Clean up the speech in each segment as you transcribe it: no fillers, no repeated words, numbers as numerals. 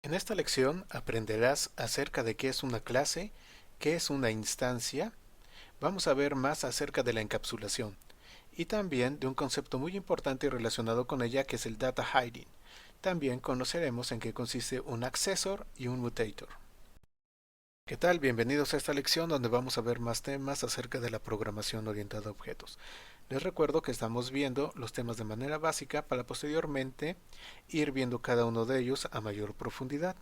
En esta lección aprenderás acerca de qué es una clase, qué es una instancia, vamos a ver más acerca de la encapsulación y también de un concepto muy importante relacionado con ella que es el data hiding. También conoceremos en qué consiste un accessor y un mutator. ¿Qué tal? Bienvenidos a esta lección donde vamos a ver más temas acerca de la programación orientada a objetos. Les recuerdo que estamos viendo los temas de manera básica para posteriormente ir viendo cada uno de ellos a mayor profundidad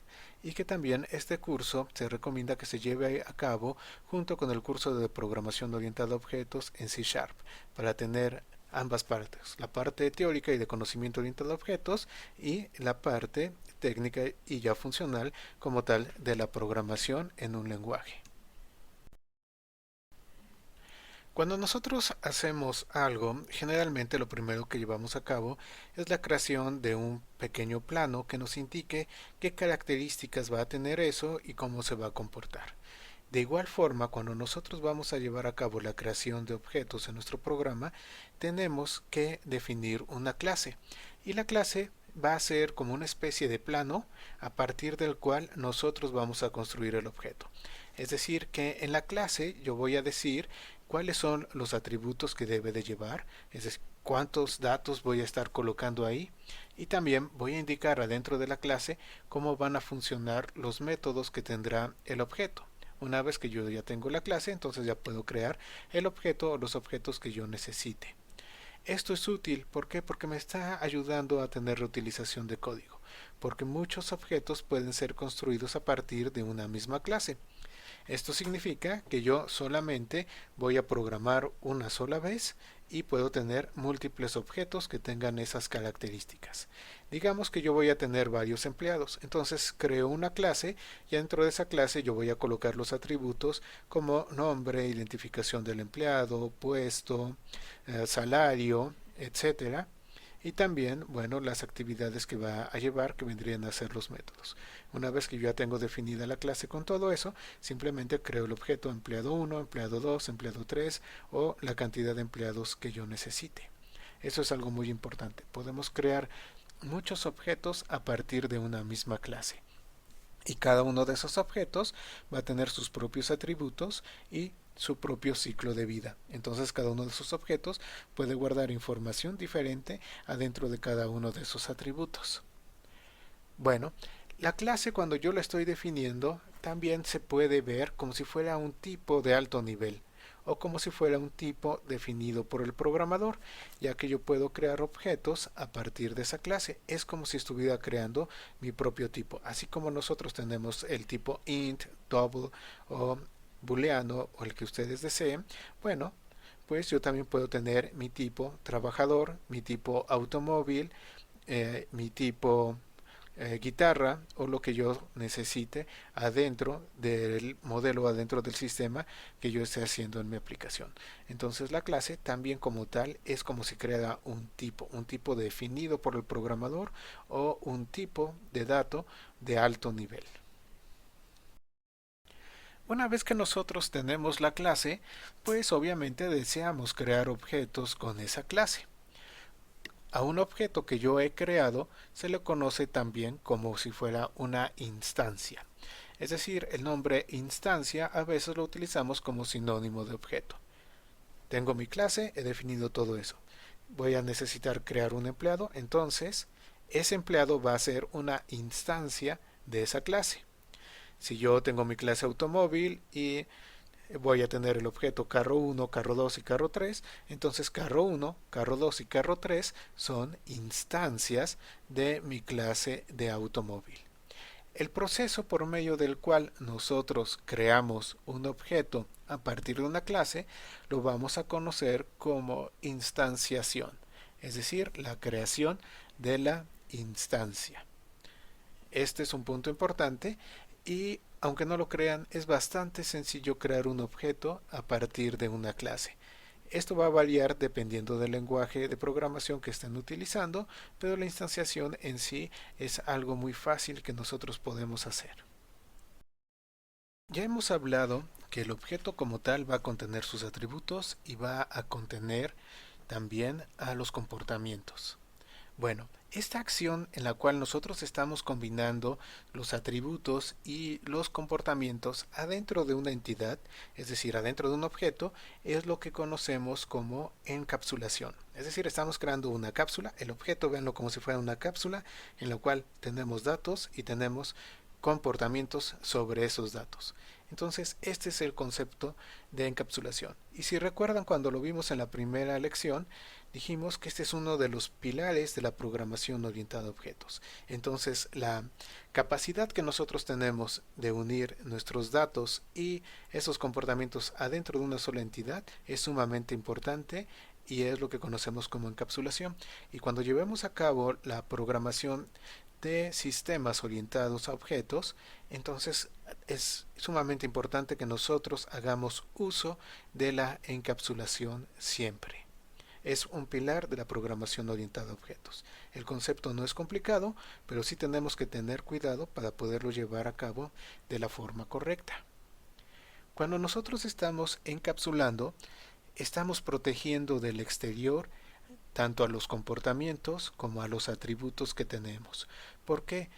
y que también este curso se recomienda que se lleve a cabo junto con el curso de programación orientada a objetos en C Sharp para tener ambas partes, la parte teórica y de conocimiento orientado a objetos y la parte técnica y ya funcional como tal de la programación en un lenguaje. Cuando nosotros hacemos algo, generalmente lo primero que llevamos a cabo es la creación de un pequeño plano que nos indique qué características va a tener eso y cómo se va a comportar. De igual forma, cuando nosotros vamos a llevar a cabo la creación de objetos en nuestro programa, tenemos que definir una clase. Y la clase va a ser como una especie de plano a partir del cual nosotros vamos a construir el objeto. Es decir, que en la clase yo voy a decir cuáles son los atributos que debe de llevar, es decir, cuántos datos voy a estar colocando ahí y también voy a indicar adentro de la clase cómo van a funcionar los métodos que tendrá el objeto. Una vez que yo ya tengo la clase, entonces ya puedo crear el objeto o los objetos que yo necesite. Esto es útil, ¿por qué? Porque me está ayudando a tener reutilización de código, porque muchos objetos pueden ser construidos a partir de una misma clase. Esto significa que yo solamente voy a programar una sola vez y puedo tener múltiples objetos que tengan esas características. Digamos que yo voy a tener varios empleados, entonces creo una clase y dentro de esa clase yo voy a colocar los atributos como nombre, identificación del empleado, puesto, salario, etcétera. Y también, bueno, las actividades que va a llevar que vendrían a ser los métodos. Una vez que yo ya tengo definida la clase con todo eso, simplemente creo el objeto empleado 1, empleado 2, empleado 3 o la cantidad de empleados que yo necesite. Eso es algo muy importante. Podemos crear muchos objetos a partir de una misma clase. Y cada uno de esos objetos va a tener sus propios atributos y su propio ciclo de vida. Entonces cada uno de esos objetos puede guardar información diferente adentro de cada uno de esos atributos. Bueno, la clase cuando yo la estoy definiendo también se puede ver como si fuera un tipo de alto nivel o como si fuera un tipo definido por el programador, ya que yo puedo crear objetos a partir de esa clase. Es como si estuviera creando mi propio tipo, así como nosotros tenemos el tipo int, double o booleano o el que ustedes deseen. Bueno, pues yo también puedo tener mi tipo trabajador, mi tipo automóvil, mi tipo guitarra o lo que yo necesite adentro del modelo, adentro del sistema que yo esté haciendo en mi aplicación. Entonces la clase también como tal es como si creara un tipo definido por el programador o un tipo de dato de alto nivel. Una vez que nosotros tenemos la clase, pues obviamente deseamos crear objetos con esa clase. A un objeto que yo he creado se le conoce también como si fuera una instancia. Es decir, el nombre instancia a veces lo utilizamos como sinónimo de objeto. Tengo mi clase, he definido todo eso. Voy a necesitar crear un empleado, entonces ese empleado va a ser una instancia de esa clase. Si yo tengo mi clase automóvil y voy a tener el objeto carro 1, carro 2 y carro 3, entonces carro 1, carro 2 y carro 3 son instancias de mi clase de automóvil. El proceso por medio del cual nosotros creamos un objeto a partir de una clase lo vamos a conocer como instanciación, es decir, la creación de la instancia. Este es un punto importante y aunque no lo crean, es bastante sencillo crear un objeto a partir de una clase. Esto va a variar dependiendo del lenguaje de programación que estén utilizando, pero la instanciación en sí es algo muy fácil que nosotros podemos hacer. Ya hemos hablado que el objeto como tal va a contener sus atributos y va a contener también a los comportamientos. Bueno, esta acción en la cual nosotros estamos combinando los atributos y los comportamientos adentro de una entidad, es decir, adentro de un objeto, es lo que conocemos como encapsulación. Es decir, estamos creando una cápsula, el objeto, véanlo como si fuera una cápsula, en la cual tenemos datos y tenemos comportamientos sobre esos datos. Entonces, este es el concepto de encapsulación. Y si recuerdan cuando lo vimos en la primera lección, dijimos que este es uno de los pilares de la programación orientada a objetos. Entonces, la capacidad que nosotros tenemos de unir nuestros datos y esos comportamientos adentro de una sola entidad es sumamente importante y es lo que conocemos como encapsulación. Y cuando llevemos a cabo la programación de sistemas orientados a objetos, entonces es sumamente importante que nosotros hagamos uso de la encapsulación siempre. Es un pilar de la programación orientada a objetos. El concepto no es complicado, pero sí tenemos que tener cuidado para poderlo llevar a cabo de la forma correcta. Cuando nosotros estamos encapsulando, estamos protegiendo del exterior tanto a los comportamientos como a los atributos que tenemos. ¿Por qué?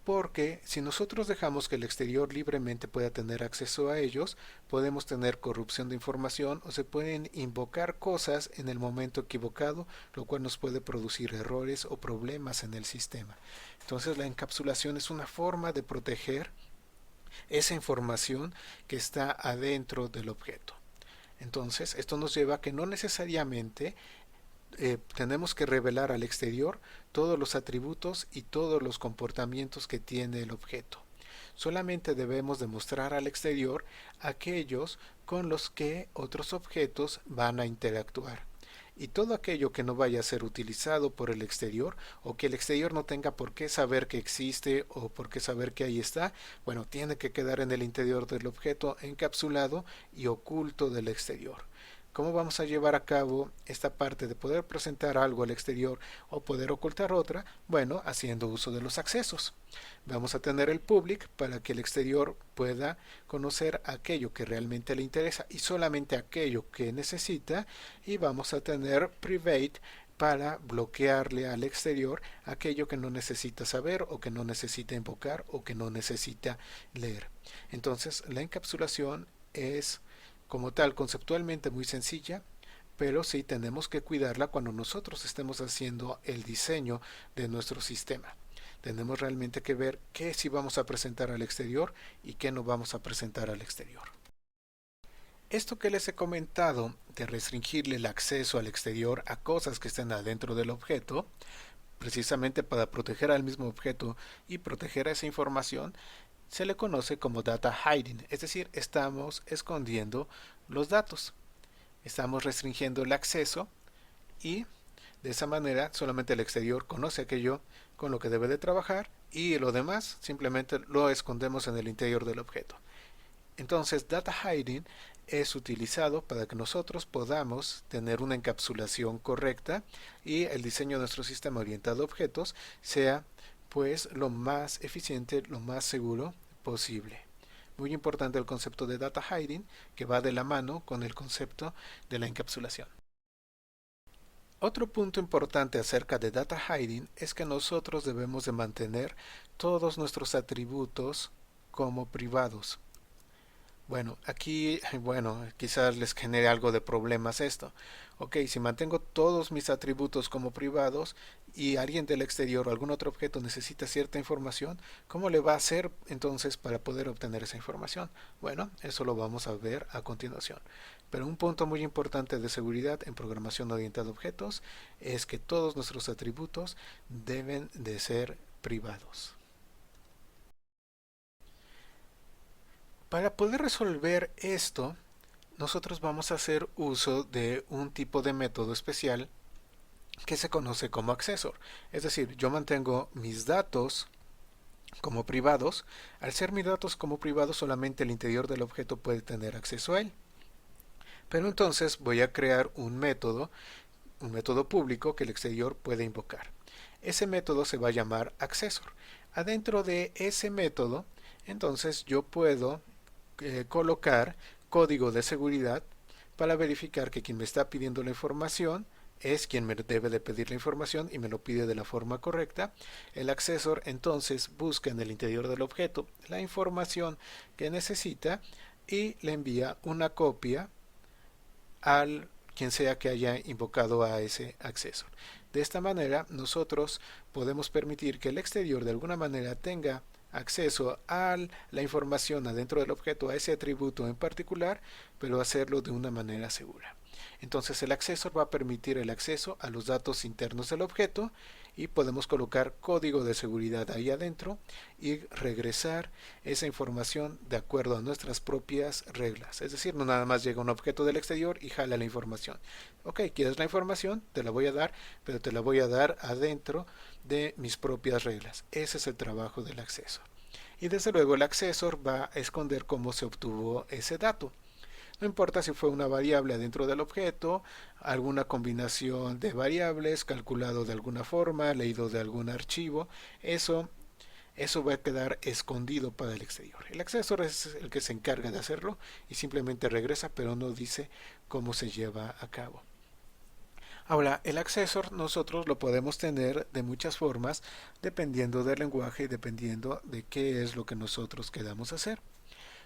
Porque si nosotros dejamos que el exterior libremente pueda tener acceso a ellos, podemos tener corrupción de información o se pueden invocar cosas en el momento equivocado, lo cual nos puede producir errores o problemas en el sistema. Entonces la encapsulación es una forma de proteger esa información que está adentro del objeto. Entonces, esto nos lleva a que no necesariamente tenemos que revelar al exterior todos los atributos y todos los comportamientos que tiene el objeto. Solamente debemos demostrar al exterior aquellos con los que otros objetos van a interactuar. Y todo aquello que no vaya a ser utilizado por el exterior o que el exterior no tenga por qué saber que existe o por qué saber que ahí está, bueno, tiene que quedar en el interior del objeto encapsulado y oculto del exterior. ¿Cómo vamos a llevar a cabo esta parte de poder presentar algo al exterior o poder ocultar otra? Bueno, haciendo uso de los accesos. Vamos a tener el public para que el exterior pueda conocer aquello que realmente le interesa y solamente aquello que necesita, y vamos a tener private para bloquearle al exterior aquello que no necesita saber o que no necesita invocar o que no necesita leer. Entonces, la encapsulación es como tal conceptualmente muy sencilla, pero sí tenemos que cuidarla cuando nosotros estemos haciendo el diseño de nuestro sistema. Tenemos realmente que ver qué sí vamos a presentar al exterior y qué no vamos a presentar al exterior. Esto que les he comentado de restringirle el acceso al exterior a cosas que estén adentro del objeto, precisamente para proteger al mismo objeto y proteger esa información, se le conoce como data hiding, es decir, estamos escondiendo los datos, estamos restringiendo el acceso y de esa manera solamente el exterior conoce aquello con lo que debe de trabajar y lo demás simplemente lo escondemos en el interior del objeto. Entonces, data hiding es utilizado para que nosotros podamos tener una encapsulación correcta y el diseño de nuestro sistema orientado a objetos sea pues lo más eficiente, lo más seguro posible. Muy importante el concepto de data hiding, que va de la mano con el concepto de la encapsulación. Otro punto importante acerca de data hiding es que nosotros debemos de mantener todos nuestros atributos como privados. Bueno, aquí, quizás les genere algo de problemas esto. Ok, si mantengo todos mis atributos como privados y alguien del exterior o algún otro objeto necesita cierta información, ¿cómo le va a hacer entonces para poder obtener esa información? Bueno, eso lo vamos a ver a continuación. Pero un punto muy importante de seguridad en programación orientada a objetos es que todos nuestros atributos deben de ser privados. Para poder resolver esto, nosotros vamos a hacer uso de un tipo de método especial que se conoce como accessor. Es decir, yo mantengo mis datos como privados. Al ser mis datos como privados, solamente el interior del objeto puede tener acceso a él. Pero entonces voy a crear un método público que el exterior puede invocar. Ese método se va a llamar accessor. Adentro de ese método, entonces yo puedo colocar código de seguridad para verificar que quien me está pidiendo la información es quien me debe de pedir la información y me lo pide de la forma correcta. El accessor entonces busca en el interior del objeto la información que necesita y le envía una copia al quien sea que haya invocado a ese accessor. De esta manera nosotros podemos permitir que el exterior de alguna manera tenga acceso a la información adentro del objeto, a ese atributo en particular, pero hacerlo de una manera segura. Entonces el accessor va a permitir el acceso a los datos internos del objeto y podemos colocar código de seguridad ahí adentro y regresar esa información de acuerdo a nuestras propias reglas. Es decir, no nada más llega un objeto del exterior y jala la información. Ok, ¿quieres la información? Te la voy a dar, pero te la voy a dar adentro de mis propias reglas. Ese es el trabajo del accessor. Y desde luego el accessor va a esconder cómo se obtuvo ese dato. No importa si fue una variable dentro del objeto, alguna combinación de variables, calculado de alguna forma, leído de algún archivo, eso va a quedar escondido para el exterior. El accessor es el que se encarga de hacerlo y simplemente regresa, pero no dice cómo se lleva a cabo. Ahora, el accessor nosotros lo podemos tener de muchas formas, dependiendo del lenguaje y dependiendo de qué es lo que nosotros queramos hacer.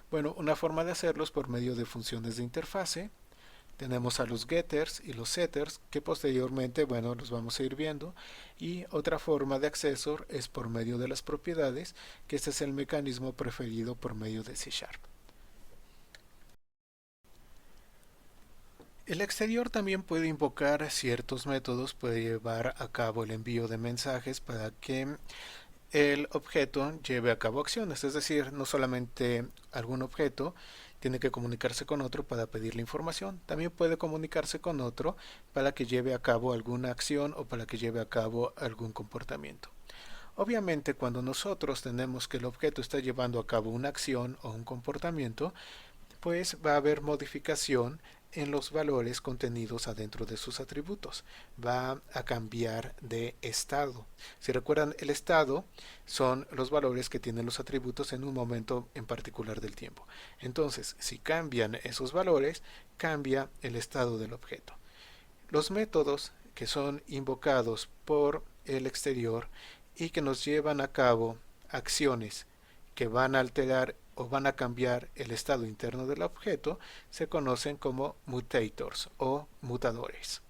Bueno, una forma de hacerlo es por medio de funciones de interfase. Tenemos a los getters y los setters que posteriormente, bueno, los vamos a ir viendo. Y otra forma de accessor es por medio de las propiedades, que este es el mecanismo preferido por medio de C#. El exterior también puede invocar ciertos métodos, puede llevar a cabo el envío de mensajes para que el objeto lleve a cabo acciones, es decir, no solamente algún objeto tiene que comunicarse con otro para pedirle información, también puede comunicarse con otro para que lleve a cabo alguna acción o para que lleve a cabo algún comportamiento. Obviamente, cuando nosotros tenemos que el objeto está llevando a cabo una acción o un comportamiento, pues va a haber modificación en los valores contenidos adentro de sus atributos. Va a cambiar de estado. Si recuerdan, el estado son los valores que tienen los atributos en un momento en particular del tiempo. Entonces, si cambian esos valores, cambia el estado del objeto. Los métodos que son invocados por el exterior y que nos llevan a cabo acciones que van a alterar o van a cambiar el estado interno del objeto se conocen como mutators o mutadores.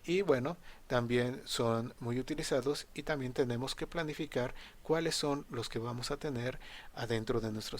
Y bueno, también son muy utilizados y también tenemos que planificar cuáles son los que vamos a tener adentro de nuestro